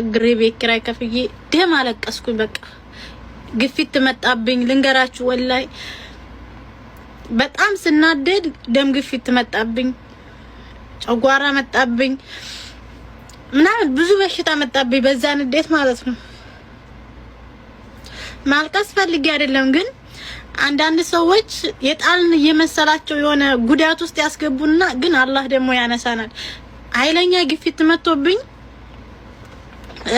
ግሬቤ ክራይ ከፍዬ ደም አለቀስኩኝ። በቃ ግፊት መጣብኝ ልንገራችሁ ወላይ በጣም ስናደድ ደም ግፊት መጣብኝ፣ ጨጓራ መጣብኝ፣ ምናምን ብዙ በሽታ መጣብኝ በዛ ንዴት ማለት ነው። ማልቀስ ፈልጌ አይደለም ግን አንዳንድ ሰዎች የጣልን እየመሰላቸው የሆነ ጉዳት ውስጥ ያስገቡና ግን አላህ ደግሞ ያነሳናል። ኃይለኛ ግፊት መጥቶብኝ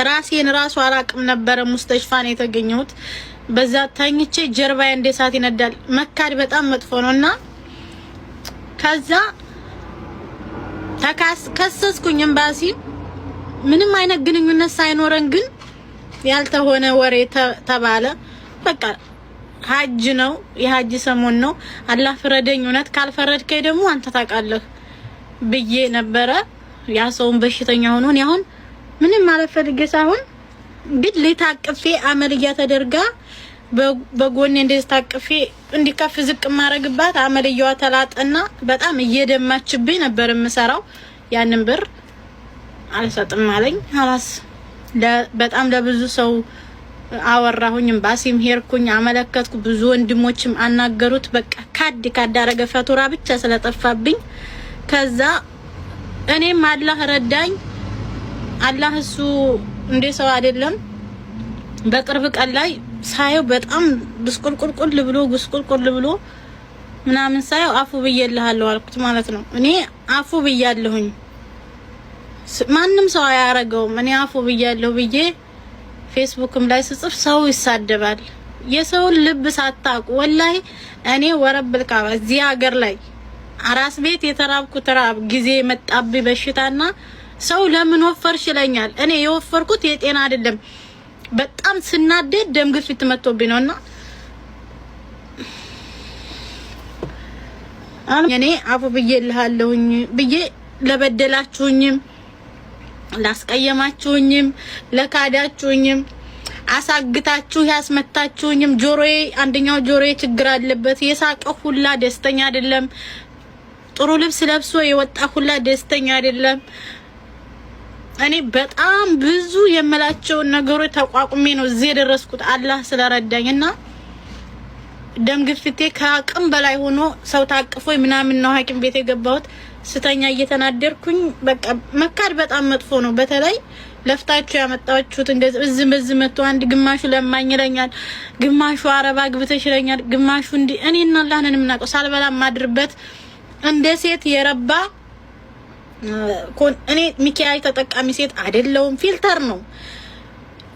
ራሴን ራሱ አላቅም ነበር ሙስተሽፋን የተገኘሁት። በዛ ታኝቼ ጀርባዬ እንደ ሳት ይነዳል። መካድ በጣም መጥፎ ነውና ከዛ ከሰስኩኝ ኤምባሲ ምንም አይነት ግንኙነት ሳይኖረን ግን ያልተሆነ ወሬ ተባለ። በቃ ሀጅ ነው የሀጅ ሰሞን ነው አላህ ፍረደኝ፣ እውነት ካልፈረድከኝ ደግሞ አንተ ታውቃለህ ብዬ ነበረ። ያ ሰውን በሽተኛ ሆኖ ነው አሁን ምንም ማለት ፈልጌ ሳይሆን ግን ለታቅፌ አመልያ ተደርጋ በጎኔ እንደዚህ ታቅፌ እንዲከፍ ዝቅ ማረግባት አመልያዋ ተላጠና በጣም እየደማችብኝ ነበር የምሰራው። ያንን ብር አልሰጥም አለኝ። አላስ በጣም ለብዙ ሰው አወራሁኝ፣ ኤምባሲም ሄድኩኝ፣ አመለከትኩ፣ ብዙ ወንድሞችም አናገሩት። በቃ ካዳረገ ፈቱራ ብቻ ስለጠፋብኝ ከዛ እኔም አላህ ረዳኝ። አላህ እሱ እንደ ሰው አይደለም። በቅርብ ቀን ላይ ሳየው በጣም ጉስቁልቁል ብሎ ምናምን ሳየው አፉ ብዬልሃለሁ አልኩት ማለት ነው። እኔ አፉ ብያለሁኝ፣ ማንም ሰው አያረገውም። እኔ አፉ ብያለሁ ብዬ ፌስቡክም ላይ ስጽፍ ሰው ይሳደባል። የሰውን ልብ ሳታውቁ ወላሂ እኔ ወረብል ካባ እዚህ ሀገር ላይ አራስ ቤት የተራብኩት ራብ ጊዜ መጣብኝ በሽታና ሰው ለምን ወፈርሽ ይለኛል። እኔ የወፈርኩት የጤና አይደለም፣ በጣም ስናደድ ደም ግፊት መጥቶብኝ ነውና እኔ አፉ ብዬልሃለሁኝ ብዬ ለበደላችሁኝም ላስቀየማችሁኝም ለካዳችሁኝም አሳግታችሁ ያስመታችሁኝም ጆሮዬ አንደኛው ጆሮዬ ችግር አለበት። የሳቀው ሁላ ደስተኛ አይደለም። ጥሩ ልብስ ለብሶ የወጣ ሁላ ደስተኛ አይደለም። እኔ በጣም ብዙ የመላቸው ነገሮች ተቋቁሜ ነው እዚህ የደረስኩት አላህ ስለረዳኝና ደም ግፊቴ ከአቅም በላይ ሆኖ ሰው ታቅፎኝ ምናምን ነው ሐኪም ቤት የገባሁት። ስተኛ እየተናደርኩኝ በቃ መካድ በጣም መጥፎ ነው። በተለይ ለፍታችሁ ያመጣችሁት እንደዚህ በዚህ መጥቶ አንድ ግማሹ ለማኝ ይለኛል፣ ግማሹ አረባ ግብተሽ ይለኛል፣ ግማሹ እንዲ እኔና አላህ ነን የምናውቀው። ሳልበላ ማድርበት እንደ ሴት የረባ እኔ ሚኪያይ ተጠቃሚ ሴት አይደለሁም። ፊልተር ነው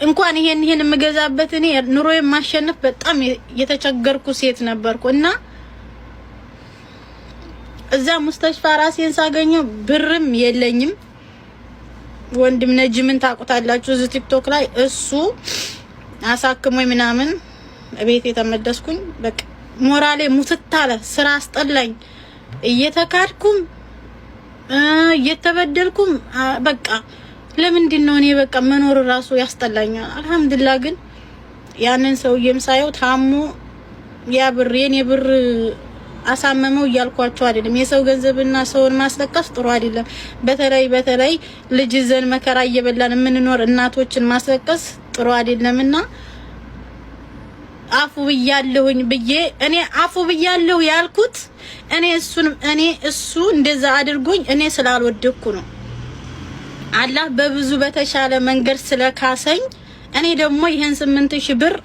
እንኳን ይሄን የምገዛበት እኔ ኑሮዬ ማሸነፍ በጣም የተቸገርኩ ሴት ነበርኩና እዛ ሙስተሽፋ ራሴን ሳገኘው ብርም የለኝም። ወንድም ነጅምን ታውቁታላችሁ እዚህ ቲክቶክ ላይ እሱ አሳክሞኝ ምናምን ቤት የተመደስኩኝ። በቃ ሞራሌ ሙትታለ፣ ስራ አስጠላኝ፣ እየተካድኩም እየተበደልኩም በቃ ለምንድን ነው እኔ በቃ መኖር ራሱ ያስጠላኛል። አልহামዱሊላህ ግን ያንን ሰውዬም ሳይው ታሙ ያ ብር የኔ ብር አሳመመው እያልኳቸው አይደለም። የሰው ገንዘብና ሰውን ማስለቀስ ጥሩ አይደለም። በተለይ ልጅ ዘን መከራ እየበላን የምንኖር እናቶችን ማስለቀስ ጥሩ አይደለምና አፉ ብያለሁኝ ብዬ እኔ አፉ ብያለሁ ያልኩት እኔ እሱ እንደዛ አድርጎኝ እኔ ስላልወደኩ ነው። አላህ በብዙ በተሻለ መንገድ ስለካሰኝ እኔ ደግሞ ይሄን 8000 ብር